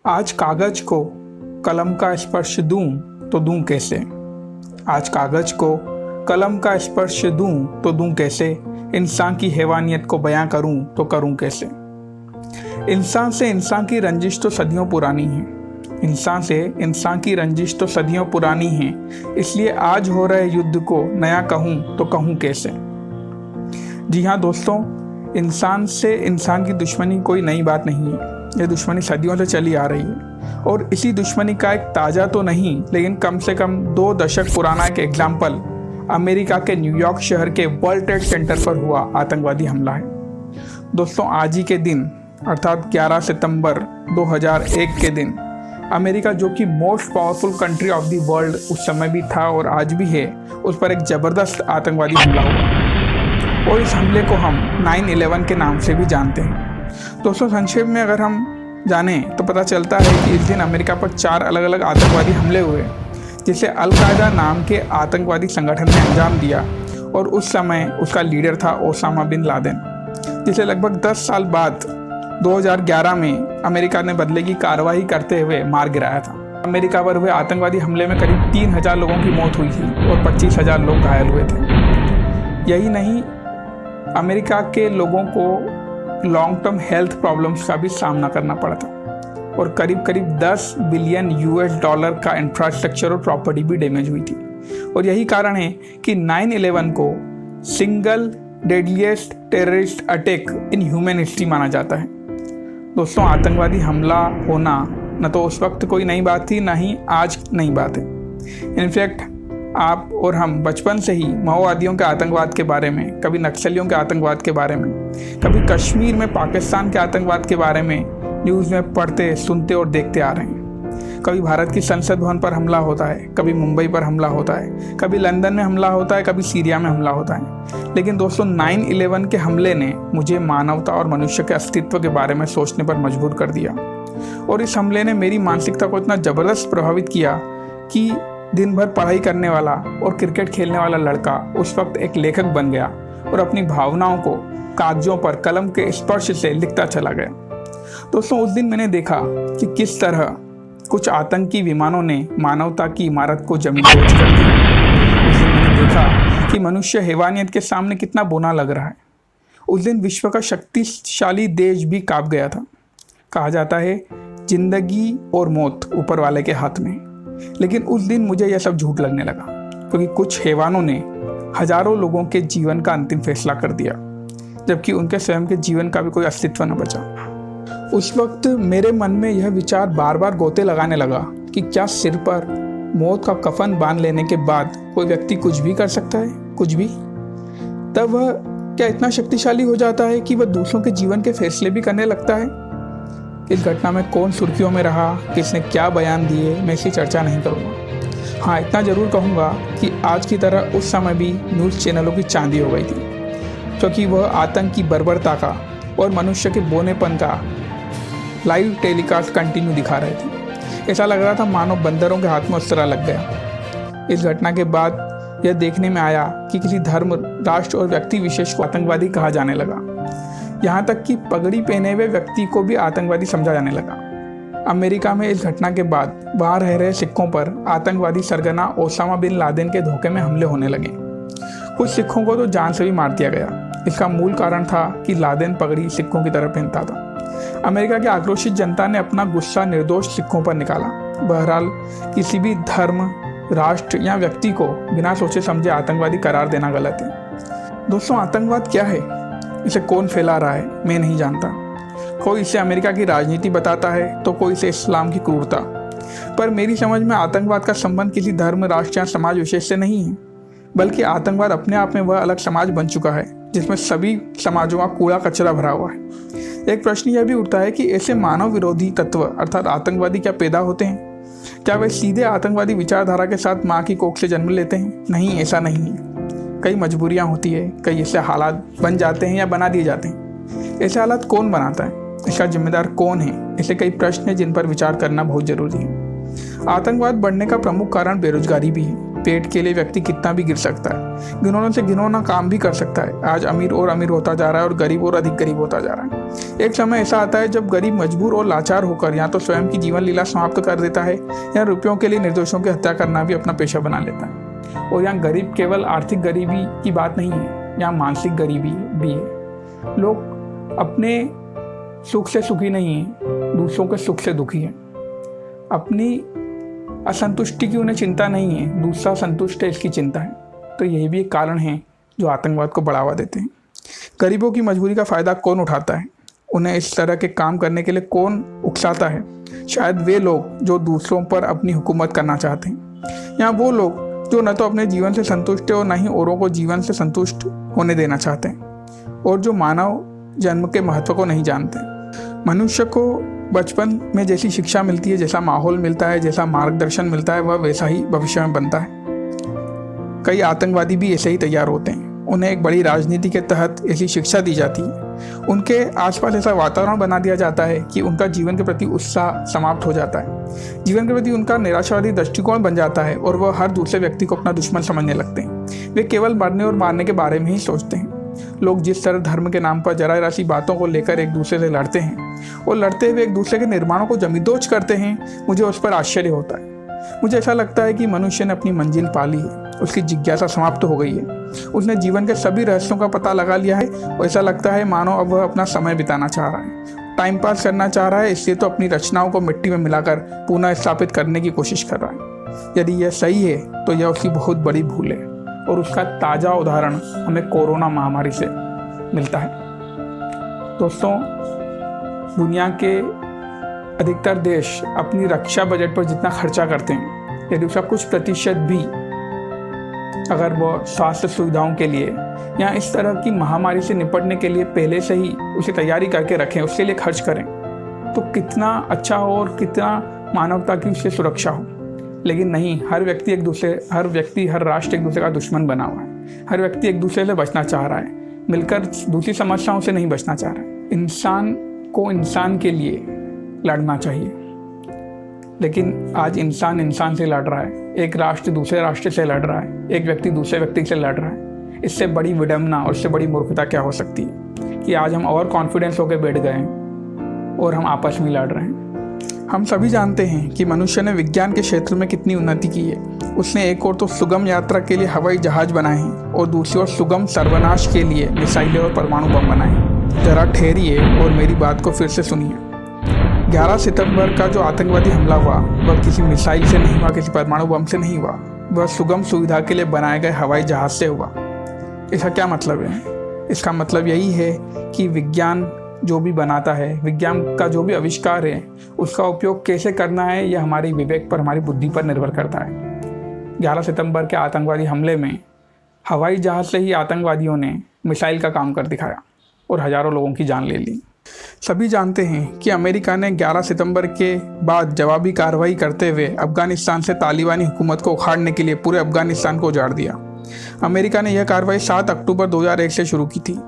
आज कागज को कलम का स्पर्श दूं तो दूं कैसे। आज कागज को कलम का स्पर्श दूं तो दूं कैसे। इंसान की हैवानियत को बयां करूं तो करूं कैसे। इंसान से इंसान की रंजिश तो सदियों पुरानी है। इंसान से इंसान की रंजिश तो सदियों पुरानी है। इसलिए आज हो रहे युद्ध को नया कहूं तो कहूं कैसे। जी हाँ दोस्तों, इंसान से इंसान की दुश्मनी कोई नई बात नहीं है। ये दुश्मनी सदियों से चली आ रही है और इसी दुश्मनी का एक ताज़ा तो नहीं लेकिन कम से कम 2 दशक पुराना एक एग्जाम्पल अमेरिका के न्यूयॉर्क शहर के वर्ल्ड ट्रेड सेंटर पर हुआ आतंकवादी हमला है। दोस्तों, आज ही के दिन अर्थात 11 सितंबर 2001 के दिन अमेरिका, जो कि most powerful country of the world उस समय भी था और आज भी है, उस पर एक ज़बरदस्त आतंकवादी हमला हुआ और इस हमले को हम 9/11 के नाम से भी जानते हैं। दोस्तों, संक्षेप में अगर हम जानें तो पता चलता है कि इस दिन अमेरिका पर 4 अलग अलग आतंकवादी हमले हुए जिसे अल-कायदा नाम के आतंकवादी संगठन ने अंजाम दिया और उस समय उसका लीडर था ओसामा बिन लादेन, जिसे लगभग 10 साल बाद 2011 में अमेरिका ने बदले की कार्रवाई करते हुए मार गिराया था। अमेरिका पर हुए आतंकवादी हमले में करीब 3000 लोगों की मौत हुई थी और 25,000 लोग घायल हुए थे। यही नहीं, अमेरिका के लोगों को लॉन्ग टर्म हेल्थ प्रॉब्लम्स का भी सामना करना पड़ा था और करीब करीब 10 बिलियन US डॉलर का इंफ्रास्ट्रक्चर और प्रॉपर्टी भी डैमेज हुई थी। और यही कारण है कि 9/11 को single deadliest terrorist attack in human history माना जाता है। दोस्तों, आतंकवादी हमला होना न तो उस वक्त कोई नई बात थी, ना ही आज नई बात है। इनफैक्ट आप और हम बचपन से ही माओवादियों के आतंकवाद के बारे में, कभी नक्सलियों के आतंकवाद के बारे में, कभी कश्मीर में पाकिस्तान के आतंकवाद के बारे में न्यूज़ में पढ़ते, सुनते और देखते आ रहे हैं। कभी भारत की संसद भवन पर हमला होता है, कभी मुंबई पर हमला होता है, कभी लंदन में हमला होता है, कभी सीरिया में हमला होता है। लेकिन दोस्तों, 9/11 के हमले ने मुझे मानवता और मनुष्य के अस्तित्व के बारे में सोचने पर मजबूर कर दिया और इस हमले ने मेरी मानसिकता को इतना ज़बरदस्त प्रभावित किया कि दिन भर पढ़ाई करने वाला और क्रिकेट खेलने वाला लड़का उस वक्त एक लेखक बन गया और अपनी भावनाओं को कागजों पर कलम के स्पर्श से लिखता चला गया। दोस्तों, उस दिन मैंने देखा कि किस तरह कुछ आतंकी विमानों ने मानवता की इमारत को जमींदोज कर दिया। उस दिन मैंने देखा कि मनुष्य हैवानियत के सामने कितना बोना लग रहा है। उस दिन विश्व का शक्तिशाली देश भी कांप गया था। कहा जाता है जिंदगी और मौत ऊपर वाले के हाथ में, लेकिन उस दिन मुझे यह सब झूठ लगने लगा क्योंकि कुछ हैवानों ने हजारों लोगों के जीवन का अंतिम फैसला कर दिया जबकि उनके स्वयं के जीवन का भी कोई अस्तित्व न बचा। उस वक्त मेरे मन में यह विचार बार बार गोते लगाने लगा कि क्या सिर पर मौत का कफन बांध लेने के बाद कोई व्यक्ति कुछ भी कर सकता है, कुछ भी। तब वह क्या इतना शक्तिशाली हो जाता है कि वह दूसरों के जीवन के फैसले भी करने लगता है। इस घटना में कौन सुर्खियों में रहा, किसने क्या बयान दिए, मैं इसकी चर्चा नहीं करूँगा। हाँ, इतना ज़रूर कहूँगा कि आज की तरह उस समय भी न्यूज़ चैनलों की चांदी हो गई थी क्योंकि वह आतंक की बर्बरता का और मनुष्य के बोनेपन का लाइव टेलीकास्ट कंटिन्यू दिखा रहे थे। ऐसा लग रहा था मानो बंदरों के हाथ में उस तरह लग गया। इस घटना के बाद यह देखने में आया कि किसी धर्म, राष्ट्र और व्यक्ति विशेष को आतंकवादी कहा जाने लगा। यहाँ तक कि पगड़ी पहने हुए व्यक्ति को भी आतंकवादी समझा जाने लगा। अमेरिका में इस घटना के बाद वहाँ रह रहे सिखों पर आतंकवादी सरगना ओसामा बिन लादेन के धोखे में हमले होने लगे। कुछ सिखों को तो जान से भी मार दिया गया। इसका मूल कारण था कि लादेन पगड़ी सिखों की तरह पहनता था। अमेरिका की आक्रोशित जनता ने अपना गुस्सा निर्दोष सिखों पर निकाला। बहरहाल, किसी भी धर्म, राष्ट्र या व्यक्ति को बिना सोचे समझे आतंकवादी करार देना गलत है। दोस्तों, आतंकवाद क्या है, इसे कौन फैला रहा है, मैं नहीं जानता। कोई इसे अमेरिका की राजनीति बताता है तो कोई इसे इस्लाम की क्रूरता। पर मेरी समझ में आतंकवाद का संबंध किसी धर्म, राष्ट्र या समाज विशेष से नहीं है, बल्कि आतंकवाद अपने आप में वह अलग समाज बन चुका है जिसमें सभी समाजों का कूड़ा कचरा भरा हुआ है। एक प्रश्न यह भी उठता है कि ऐसे मानव विरोधी तत्व अर्थात आतंकवादी क्या पैदा होते हैं? क्या वे सीधे आतंकवादी विचारधारा के साथ माँ की कोख से जन्म लेते हैं? नहीं, ऐसा नहीं है। कई मजबूरियाँ होती है, कई ऐसे हालात बन जाते हैं या बना दिए जाते हैं। ऐसे हालात कौन बनाता है, इसका जिम्मेदार कौन है? ऐसे कई प्रश्न हैं जिन पर विचार करना बहुत जरूरी है। आतंकवाद बढ़ने का प्रमुख कारण बेरोजगारी भी है। पेट के लिए व्यक्ति कितना भी गिर सकता है, घिनौने से घिनौना काम भी कर सकता है। आज अमीर और अमीर होता जा रहा है और गरीब और अधिक गरीब होता जा रहा है। एक समय ऐसा आता है जब गरीब मजबूर और लाचार होकर या तो स्वयं की जीवन लीला समाप्त कर देता है या रुपयों के लिए निर्दोषों की हत्या करना भी अपना पेशा बना लेता है। और यहाँ गरीब केवल आर्थिक गरीबी की बात नहीं है, यहाँ मानसिक गरीबी भी है। लोग अपने सुख से सुखी नहीं है, दूसरों के सुख से दुखी है। अपनी असंतुष्टि की उन्हें चिंता नहीं है, दूसरा संतुष्ट है इसकी चिंता है। तो यही भी एक कारण है जो आतंकवाद को बढ़ावा देते हैं। गरीबों की मजबूरी का फ़ायदा कौन उठाता है? उन्हें इस तरह के काम करने के लिए कौन उकसाता है? शायद वे लोग जो दूसरों पर अपनी हुकूमत करना चाहते हैं, या वो लोग जो न तो अपने जीवन से संतुष्ट है और न ही औरों को जीवन से संतुष्ट होने देना चाहते हैं, और जो मानव जन्म के महत्व को नहीं जानते। मनुष्य को बचपन में जैसी शिक्षा मिलती है, जैसा माहौल मिलता है, जैसा मार्गदर्शन मिलता है, वह वैसा ही भविष्य में बनता है। कई आतंकवादी भी ऐसे ही तैयार होते हैं। उन्हें एक बड़ी राजनीति के तहत ऐसी शिक्षा दी जाती है, उनके आसपास ऐसा वातावरण बना दिया जाता है कि उनका जीवन के प्रति उत्साह समाप्त हो जाता है। जीवन के प्रति उनका निराशावादी दृष्टिकोण बन जाता है और वह हर दूसरे व्यक्ति को अपना दुश्मन समझने लगते हैं। वे केवल मरने और मारने के बारे में ही सोचते हैं। लोग जिस तरह धर्म के नाम पर जरा सी बातों को लेकर एक दूसरे से लड़ते हैं और लड़ते हुए एक दूसरे के निर्माणों को जमींदोज करते हैं, मुझे उस पर आश्चर्य होता है। मुझे ऐसा लगता है कि मनुष्य ने अपनी मंजिल पा ली है, उसकी जिज्ञासा समाप्त हो गई है, उसने जीवन के सभी रहस्यों का पता लगा लिया है और ऐसा लगता है मानो अब वह अपना समय बिताना चाह रहा है, टाइम पास करना चाह रहा है। इसलिए तो अपनी रचनाओं को मिट्टी में मिलाकर पुनः स्थापित करने की कोशिश कर रहा है। यदि यह सही है तो यह उसकी बहुत बड़ी भूल है, और उसका ताज़ा उदाहरण हमें कोरोना महामारी से मिलता है। दोस्तों, दुनिया के अधिकतर देश अपनी रक्षा बजट पर जितना खर्चा करते हैं, यदि उसका कुछ प्रतिशत भी अगर वो स्वास्थ्य सुविधाओं के लिए या इस तरह की महामारी से निपटने के लिए पहले से ही उसे तैयारी करके रखें, उसके लिए खर्च करें, तो कितना अच्छा हो और कितना मानवता की उससे सुरक्षा हो। लेकिन नहीं, हर व्यक्ति हर राष्ट्र एक दूसरे का दुश्मन बना हुआ है। हर व्यक्ति एक दूसरे से बचना चाह रहा है, मिलकर दूसरी समस्याओं से नहीं बचना चाह रहा है। इंसान को इंसान के लिए लड़ना चाहिए, लेकिन आज इंसान से लड़ रहा है, एक राष्ट्र दूसरे राष्ट्र से लड़ रहा है, एक व्यक्ति दूसरे व्यक्ति से लड़ रहा है। इससे बड़ी विडंबना और इससे बड़ी मूर्खता क्या हो सकती है कि आज हम और कॉन्फिडेंस होकर बैठ गए हैं और हम आपस में लड़ रहे हैं। हम सभी जानते हैं कि मनुष्य ने विज्ञान के क्षेत्र में कितनी उन्नति की है। उसने एक ओर तो सुगम यात्रा के लिए हवाई जहाज बनाए हैं और दूसरी ओर सुगम सर्वनाश के लिए मिसाइलें और परमाणु बम बनाए हैं। जरा ठहरिए और मेरी बात को फिर से सुनिए। 11 सितंबर का जो आतंकवादी हमला हुआ वह किसी मिसाइल से नहीं हुआ, किसी परमाणु बम से नहीं हुआ, वह सुगम सुविधा के लिए बनाए गए हवाई जहाज से हुआ। इसका क्या मतलब है? इसका मतलब यही है कि विज्ञान जो भी बनाता है, विज्ञान का जो भी आविष्कार है, उसका उपयोग कैसे करना है यह हमारी विवेक पर, हमारी बुद्धि पर निर्भर करता है। 11 सितंबर के आतंकवादी हमले में हवाई जहाज से ही आतंकवादियों ने मिसाइल का काम कर दिखाया और हज़ारों लोगों की जान ले ली। सभी जानते हैं कि अमेरिका ने 11 सितंबर के बाद जवाबी कार्रवाई करते हुए अफगानिस्तान से तालिबानी हुकूमत को उखाड़ने के लिए पूरे अफगानिस्तान को उजाड़ दिया। अमेरिका ने यह कार्रवाई 7 अक्टूबर 2001 से शुरू की थी।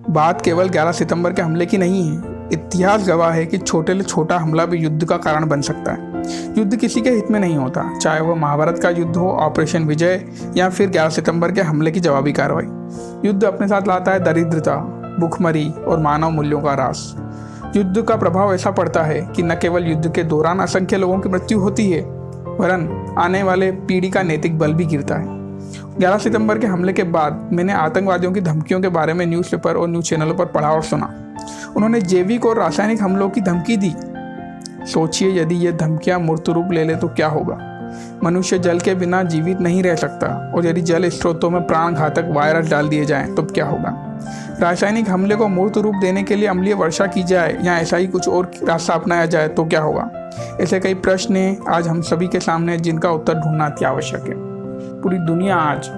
बात केवल 11 सितंबर के हमले की नहीं है। इतिहास गवाह है कि छोटे से छोटा हमला भी युद्ध का कारण बन सकता है। युद्ध किसी के हित में नहीं होता, चाहे वह महाभारत का युद्ध हो, ऑपरेशन विजय, या फिर 11 सितंबर के हमले की जवाबी कार्रवाई। युद्ध अपने साथ लाता है दरिद्रता, भूखमरी और मानव मूल्यों का ह्रास। युद्ध का प्रभाव ऐसा पड़ता है कि न केवल युद्ध के दौरान असंख्य लोगों की मृत्यु होती है, वरन आने वाले पीढ़ी का नैतिक बल भी गिरता है। 11 सितंबर के हमले के बाद मैंने आतंकवादियों की धमकियों के बारे में न्यूज़पेपर और न्यूज़ चैनलों पर पढ़ा और सुना। उन्होंने जैविक और रासायनिक हमलों की धमकी दी। सोचिए, यदि ये धमकियां मूर्त रूप ले ले तो क्या होगा? मनुष्य जल के बिना जीवित नहीं रह सकता, और यदि जल स्रोतों में प्राण घातक वायरस डाल दिए जाएं तो क्या होगा? रासायनिक हमले को मूर्त रूप देने के लिए अम्लीय वर्षा की जाए या ऐसा ही कुछ और रास्ता अपनाया जाए तो क्या होगा? ऐसे कई प्रश्न हैं आज हम सभी के सामने, जिनका उत्तर ढूंढना अति आवश्यक है। पूरी दुनिया आज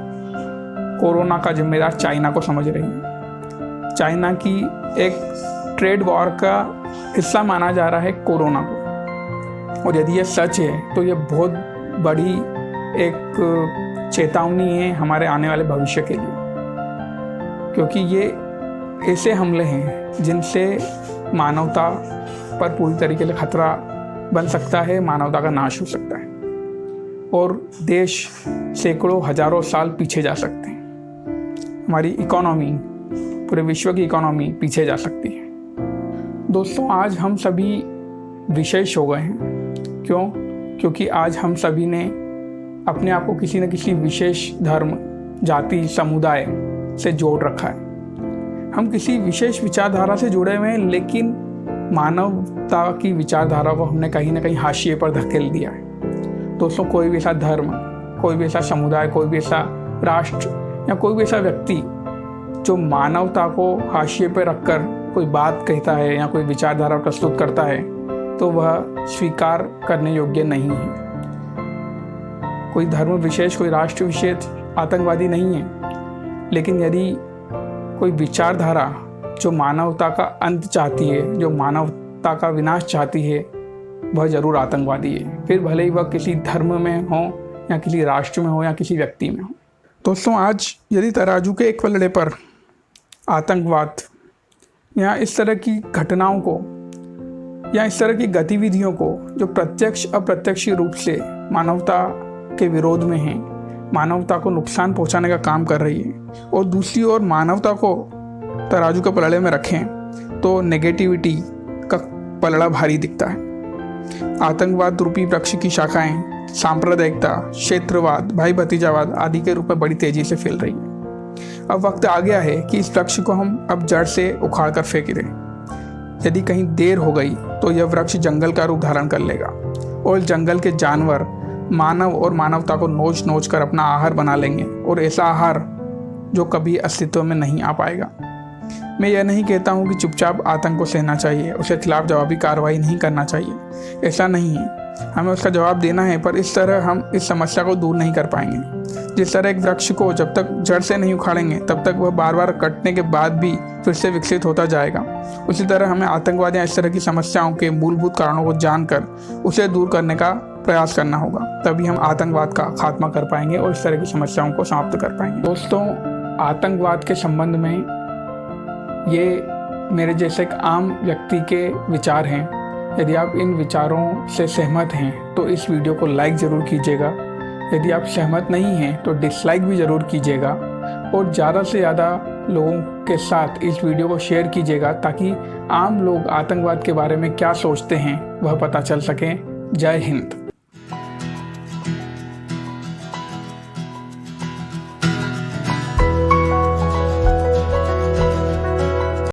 कोरोना का जिम्मेदार चाइना को समझ रही है। चाइना की एक ट्रेड वॉर का हिस्सा माना जा रहा है कोरोना को, और यदि यह सच है तो यह बहुत बड़ी एक चेतावनी है हमारे आने वाले भविष्य के लिए, क्योंकि ये ऐसे हमले हैं जिनसे मानवता पर पूरी तरीके से खतरा बन सकता है, मानवता का नाश हो सकता है। और देश सैकड़ों हजारों साल पीछे जा सकते हैं। हमारी इकोनॉमी, पूरे विश्व की इकोनॉमी पीछे जा सकती है। दोस्तों, आज हम सभी विशेष हो गए हैं। क्यों? क्योंकि आज हम सभी ने अपने आप को किसी न किसी विशेष धर्म, जाति, समुदाय से जोड़ रखा है। हम किसी विशेष विचारधारा से जुड़े हुए हैं, लेकिन मानवता की विचारधारा को हमने कहीं ना कहीं हाशिए पर धकेल दिया है। दोस्तों, कोई भी ऐसा धर्म, कोई भी ऐसा समुदाय, कोई भी ऐसा राष्ट्र या कोई भी ऐसा व्यक्ति जो मानवता को हाशिए पर रखकर कोई बात कहता है या कोई विचारधारा प्रस्तुत करता है, तो वह स्वीकार करने योग्य नहीं है। कोई धर्म विशेष, कोई राष्ट्र विशेष आतंकवादी नहीं है, लेकिन यदि कोई विचारधारा जो मानवता का अंत चाहती है, जो मानवता का विनाश चाहती है, वह जरूर आतंकवादी है। फिर भले ही वह किसी धर्म में हो या किसी राष्ट्र में हो या किसी व्यक्ति में हो। दोस्तों, आज यदि तराजू के एक पलड़े पर आतंकवाद या इस तरह की घटनाओं को या इस तरह की गतिविधियों को जो प्रत्यक्ष अप्रत्यक्ष रूप से मानवता के विरोध में हैं, मानवता को नुकसान पहुंचाने का काम कर रही है, और दूसरी ओर मानवता को तराजू के पलड़े में रखें, तो नेगेटिविटी का पलड़ा भारी दिखता है। आतंकवाद रूपी वृक्ष की शाखाएं सांप्रदायिकता, क्षेत्रवाद, भाई भतीजावाद आदि के रूप में बड़ी तेजी से फैल रही है। अब वक्त आ गया है कि इस वृक्ष को हम अब जड़ से उखाड़ कर फेंक दें। यदि कहीं देर हो गई तो यह वृक्ष जंगल का रूप धारण कर लेगा और जंगल के जानवर मानव और मानवता को नोच नोच कर अपना आहार बना लेंगे, और ऐसा आहार जो कभी अस्तित्व में नहीं आ पाएगा। मैं यह नहीं कहता हूँ कि चुपचाप आतंक को सहना चाहिए, उसके खिलाफ जवाबी कार्रवाई नहीं करना चाहिए, ऐसा नहीं है। हमें उसका जवाब देना है, पर इस तरह हम इस समस्या को दूर नहीं कर पाएंगे। जिस तरह एक वृक्ष को जब तक जड़ से नहीं उखाड़ेंगे, तब तक वह बार बार कटने के बाद भी फिर से विकसित होता जाएगा। उसी तरह हमें आतंकवाद या इस तरह की समस्याओं के मूलभूत कारणों को जानकर उसे दूर करने का प्रयास करना होगा। तभी हम आतंकवाद का खात्मा कर पाएंगे और इस तरह की समस्याओं को समाप्त कर पाएंगे। दोस्तों, आतंकवाद के संबंध में ये मेरे जैसे एक आम व्यक्ति के विचार हैं। यदि आप इन विचारों से सहमत हैं तो इस वीडियो को लाइक ज़रूर कीजिएगा। यदि आप सहमत नहीं हैं तो डिसलाइक भी ज़रूर कीजिएगा, और ज़्यादा से ज़्यादा लोगों के साथ इस वीडियो को शेयर कीजिएगा, ताकि आम लोग आतंकवाद के बारे में क्या सोचते हैं वह पता चल सके। जय हिंद।